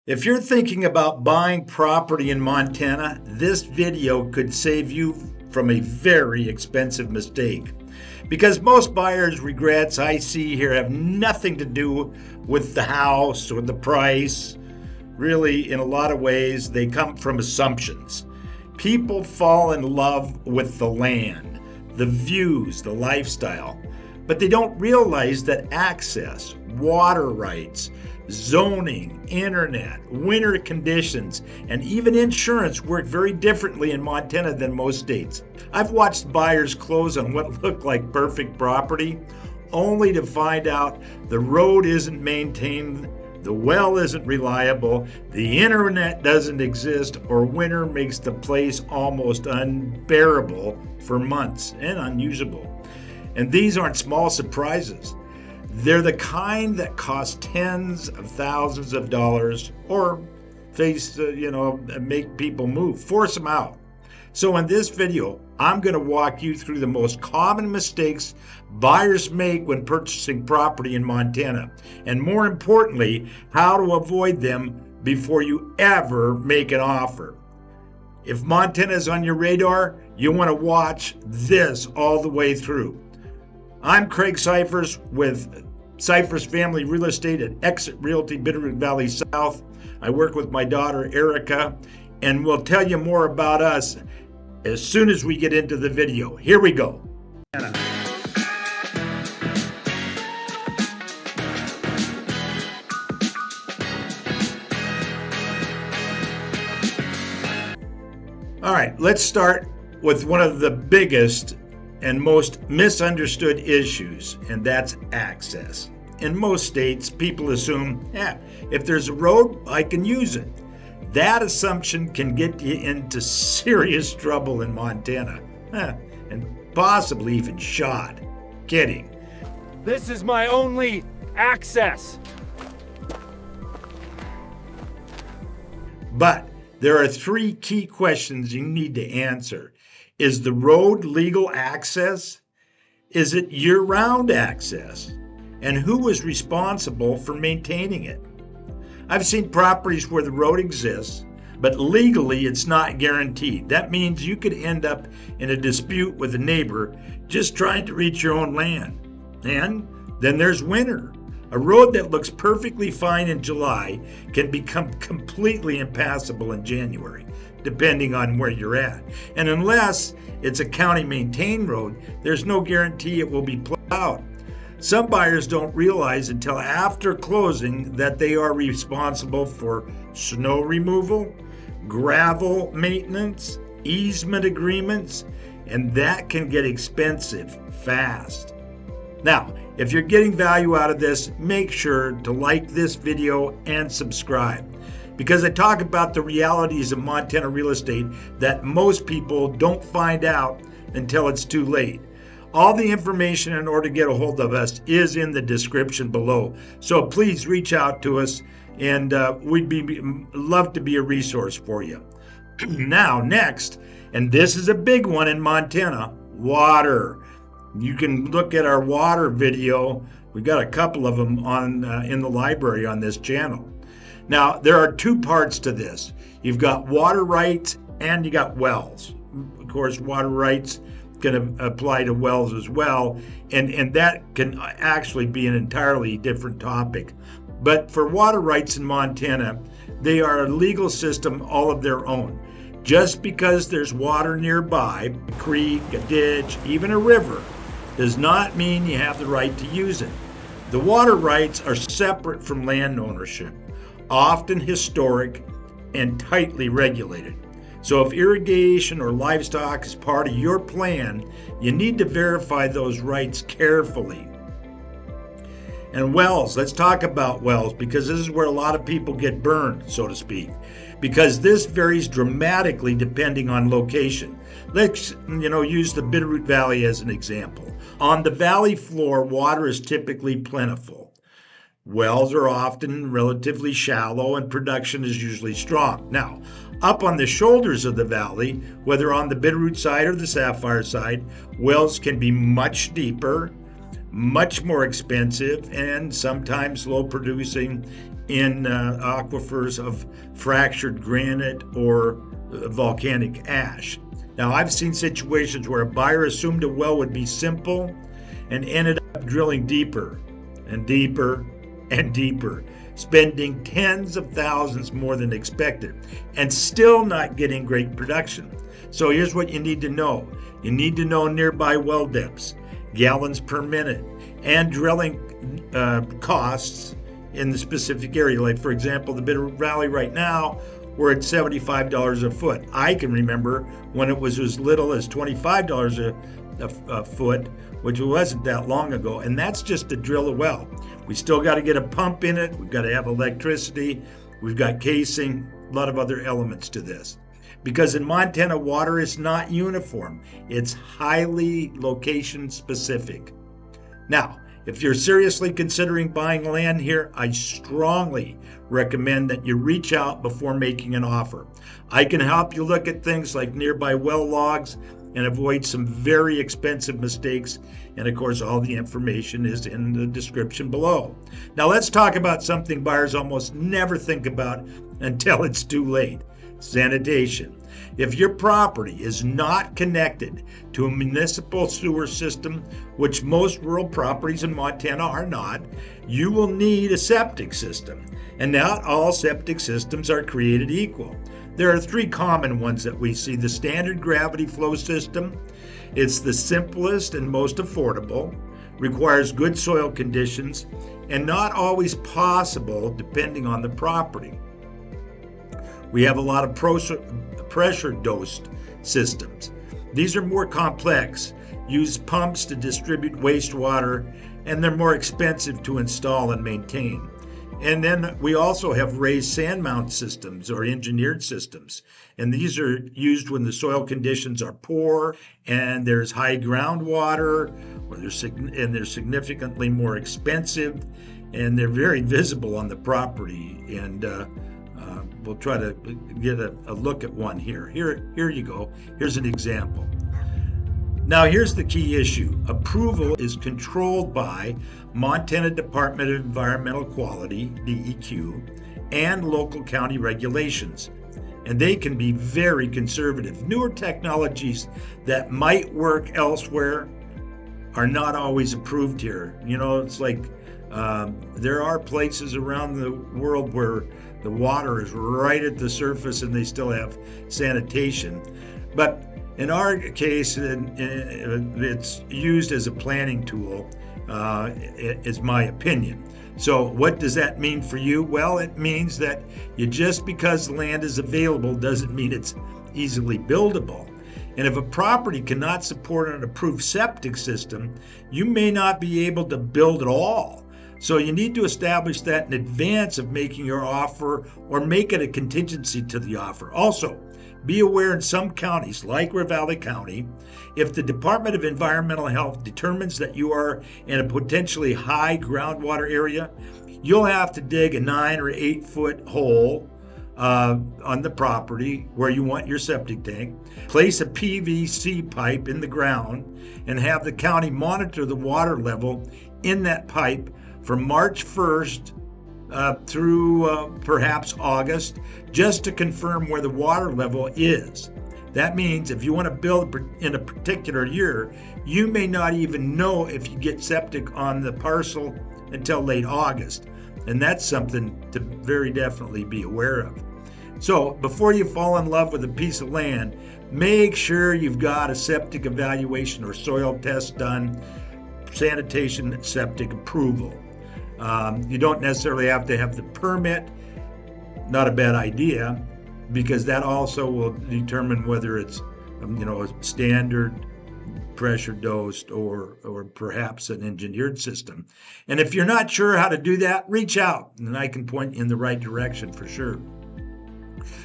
If you're thinking about buying property in Montana, this video could save you from a very expensive mistake. Because most buyers' regrets I see here have nothing to do with the house or the price. Really, in a lot of ways, they come from assumptions. People fall in love with the land, the views, the lifestyle, but they don't realize that access, water rights, zoning, internet, winter conditions, and even insurance work very differently in Montana than most states. I've watched buyers close on what looked like perfect property, only to find out the road isn't maintained, the well isn't reliable, the internet doesn't exist, or winter makes the place almost unbearable for months and unusable. And these aren't small surprises. They're the kind that cost tens of thousands of dollars or make people move, force them out. So in this video, I'm going to walk you through the most common mistakes buyers make when purchasing property in Montana, and more importantly, how to avoid them before you ever make an offer. If Montana is on your radar, you want to watch this all the way through. I'm Craig Siphers with Siphers Family Real Estate at Exit Realty, Bitterroot Valley South. I work with my daughter, Erica, and we'll tell you more about us as soon as we get into the video. Here we go. All right, let's start with one of the biggest and most misunderstood issues, and that's access. In most states, people assume, if there's a road, I can use it. That assumption can get you into serious trouble in Montana, and possibly even shot. Kidding. This is my only access. But there are three key questions you need to answer. Is the road legal access? Is it year-round access? And who is responsible for maintaining it? I've seen properties where the road exists, but legally it's not guaranteed. That means you could end up in a dispute with a neighbor just trying to reach your own land. And then there's winter. A road that looks perfectly fine in July can become completely impassable in January, depending on where you're at. And unless it's a county maintained road, there's no guarantee it will be plowed. Some buyers don't realize until after closing that they are responsible for snow removal, gravel maintenance, easement agreements, and that can get expensive fast. Now, if you're getting value out of this, make sure to like this video and subscribe, because I talk about the realities of Montana real estate that most people don't find out until it's too late. All the information in order to get a hold of us is in the description below. So please reach out to us, and we'd love to be a resource for you. Now, next, and this is a big one in Montana, water. You can look at our water video. We've got a couple of them on in the library on this channel. Now, there are two parts to this. You've got water rights and you got wells. Of course, water rights can apply to wells as well, and that can actually be an entirely different topic. But for water rights in Montana, they are a legal system all of their own. Just because there's water nearby, a creek, a ditch, even a river, does not mean you have the right to use it. The water rights are separate from land ownership, often historic and tightly regulated. So if irrigation or livestock is part of your plan, you need to verify those rights carefully. And wells, let's talk about wells, because this is where a lot of people get burned, so to speak, because this varies dramatically depending on location. Let's use the Bitterroot Valley as an example. On the valley floor, water is typically plentiful. Wells are often relatively shallow and production is usually strong. Now, up on the shoulders of the valley, whether on the Bitterroot side or the Sapphire side, wells can be much deeper, much more expensive and sometimes low producing in aquifers of fractured granite or volcanic ash. Now, I've seen situations where a buyer assumed a well would be simple and ended up drilling deeper and deeper and deeper, spending tens of thousands more than expected and still not getting great production. So here's what you need to know. You need to know nearby well depths, gallons per minute, and drilling costs in the specific area. Like, for example, the Bitterroot Valley right now, we're at $75 a foot. I can remember when it was as little as $25 a foot, which wasn't that long ago, and that's just to drill a well. We still got to get a pump in it. We've got to have electricity. We've got casing, a lot of other elements to this. Because in Montana, water is not uniform. It's highly location specific. Now, if you're seriously considering buying land here, I strongly recommend that you reach out before making an offer. I can help you look at things like nearby well logs and avoid some very expensive mistakes. And of course, all the information is in the description below. Now let's talk about something buyers almost never think about until it's too late: sanitation. If your property is not connected to a municipal sewer system, which most rural properties in Montana are not, you will need a septic system. And not all septic systems are created equal. There are three common ones that we see. The standard gravity flow system. It's the simplest and most affordable, requires good soil conditions, and not always possible depending on the property. We have a lot of pressure dosed systems. These are more complex, use pumps to distribute wastewater, and they're more expensive to install and maintain. And then we also have raised sand mount systems or engineered systems. And these are used when the soil conditions are poor and there's high groundwater, or they're significantly more expensive, and they're very visible on the property. And we'll try to get a look at one here. Here you go. Here's an example. Now, here's the key issue. Approval is controlled by Montana Department of Environmental Quality, DEQ, and local county regulations. And they can be very conservative. Newer technologies that might work elsewhere are not always approved here. You know, it's like there are places around the world where the water is right at the surface and they still have sanitation. But in our case, it's used as a planning tool, is my opinion. So what does that mean for you? Well, it means that just because land is available doesn't mean it's easily buildable. And if a property cannot support an approved septic system, you may not be able to build at all. So you need to establish that in advance of making your offer, or make it a contingency to the offer. Also, be aware in some counties, like Ravalli County, if the Department of Environmental Health determines that you are in a potentially high groundwater area, you'll have to dig a 9 or 8 foot hole on the property where you want your septic tank, place a PVC pipe in the ground, and have the county monitor the water level in that pipe from March 1st through perhaps August, just to confirm where the water level is. That means if you want to build in a particular year, you may not even know if you get septic on the parcel until late August. And that's something to very definitely be aware of. So before you fall in love with a piece of land, make sure you've got a septic evaluation or soil test done, sanitation, septic approval. You don't necessarily have to have the permit. Not a bad idea, because that also will determine whether it's a standard pressure dosed or perhaps an engineered system. And if you're not sure how to do that, reach out and I can point you in the right direction for sure.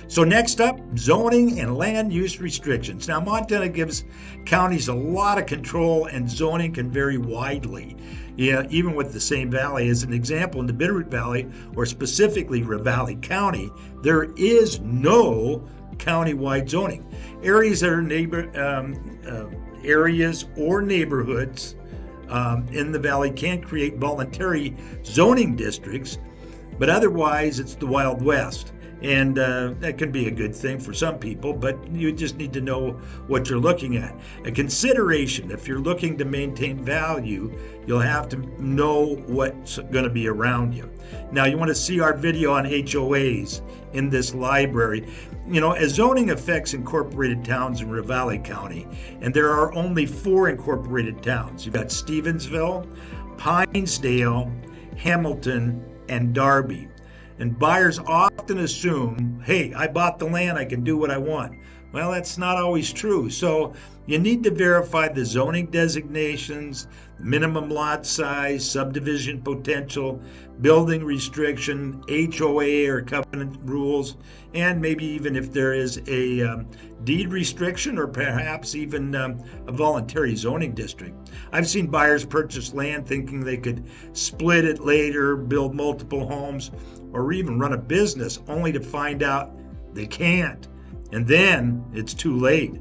So next up, zoning and land use restrictions. Now, Montana gives counties a lot of control, and zoning can vary widely. Yeah, even with the same valley. As an example, in the Bitterroot Valley, or specifically Ravalli County, there is no county-wide zoning. Areas or neighborhoods in the valley can create voluntary zoning districts, but otherwise it's the Wild West. And that can be a good thing for some people, but you just need to know what you're looking at. A consideration, if you're looking to maintain value, you'll have to know what's going to be around you. Now, you want to see our video on HOAs in this library. You know, as zoning affects incorporated towns in Ravalli County, and there are only 4 incorporated towns. You've got Stevensville, Pinesdale, Hamilton, and Darby. And buyers often assume, hey, I bought the land, I can do what I want. Well, that's not always true. So you need to verify the zoning designations, minimum lot size, subdivision potential, building restriction, HOA or covenant rules, and maybe even if there is a deed restriction or perhaps even a voluntary zoning district. I've seen buyers purchase land thinking they could split it later, build multiple homes, or even run a business only to find out they can't. And then it's too late.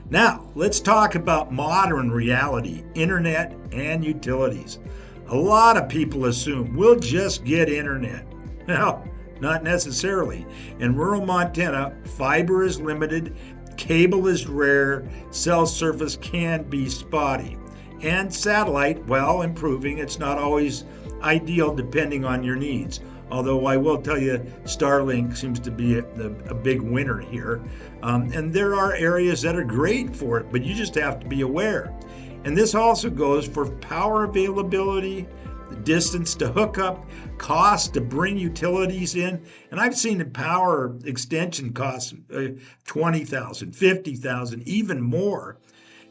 Now, let's talk about modern reality, internet and utilities. A lot of people assume we'll just get internet. Well, not necessarily. In rural Montana, fiber is limited, cable is rare, cell service can be spotty. And satellite, while improving, it's not always ideal depending on your needs. Although I will tell you, Starlink seems to be a big winner here. And there are areas that are great for it, but you just have to be aware. And this also goes for power availability, the distance to hook up, cost to bring utilities in. And I've seen the power extension costs $20,000, $50,000, even more,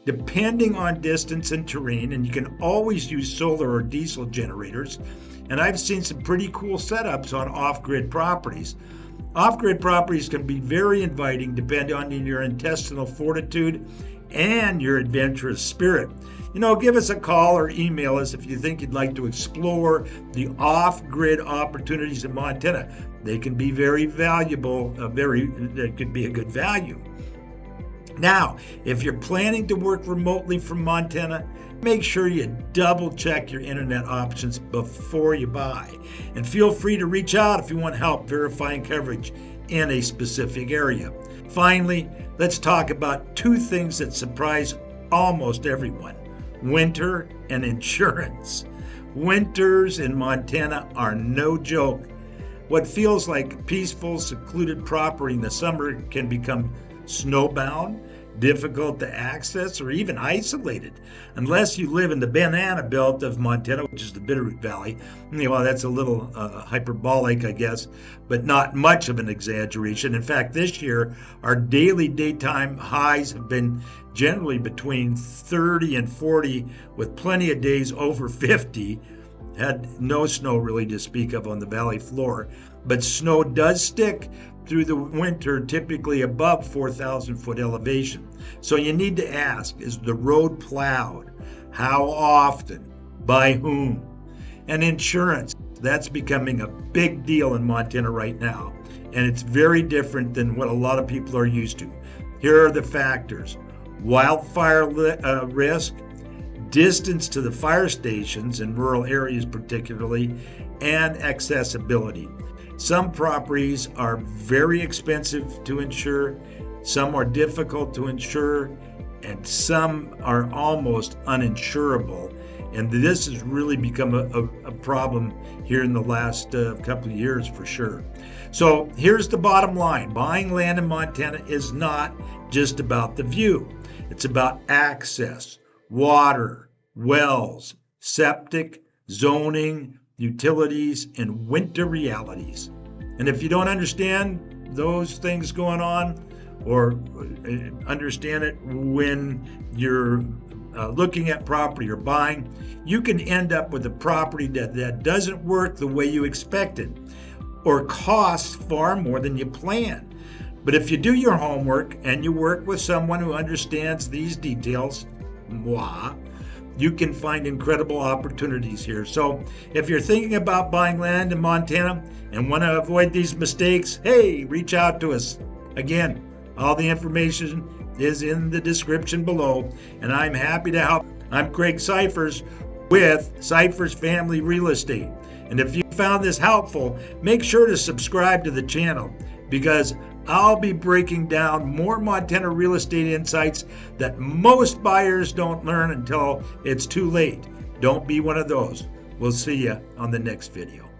depending on distance and terrain. And you can always use solar or diesel generators. And I've seen some pretty cool setups on off-grid properties. Off-grid properties can be very inviting depending on your intestinal fortitude and your adventurous spirit. You know, give us a call or email us if you think you'd like to explore the off-grid opportunities in Montana. They can be very valuable, they could be a good value. Now, if you're planning to work remotely from Montana, make sure you double check your internet options before you buy. And feel free to reach out if you want help verifying coverage in a specific area. Finally, let's talk about 2 things that surprise almost everyone: winter and insurance. Winters in Montana are no joke. What feels like peaceful, secluded property in the summer can become snowbound, difficult to access, or even isolated, unless you live in the banana belt of Montana, which is the Bitterroot Valley. You know, that's a little hyperbolic, I guess, but not much of an exaggeration. In fact, this year, our daily daytime highs have been generally between 30 and 40, with plenty of days over 50. Had no snow really to speak of on the valley floor, but snow does stick through the winter, typically above 4,000 foot elevation. So you need to ask, is the road plowed? How often? By whom? And insurance, that's becoming a big deal in Montana right now. And it's very different than what a lot of people are used to. Here are the factors: wildfire risk, distance to the fire stations in rural areas particularly, and accessibility. Some properties are very expensive to insure, some are difficult to insure, and some are almost uninsurable. And this has really become a problem here in the last couple of years for sure. So here's the bottom line. Buying land in Montana is not just about the view. It's about access, water, wells, septic, zoning, utilities, and winter realities. And if you don't understand those things going on, or understand it when you're looking at property or buying, you can end up with a property that doesn't work the way you expected, or costs far more than you planned. But if you do your homework and you work with someone who understands these details, you can find incredible opportunities here. So if you're thinking about buying land in Montana and want to avoid these mistakes, hey, reach out to us. Again, all the information is in the description below, and I'm happy to help. I'm Craig Siphers, with Siphers Family Real Estate. And if you found this helpful, make sure to subscribe to the channel, because I'll be breaking down more Montana real estate insights that most buyers don't learn until it's too late. Don't be one of those. We'll see you on the next video.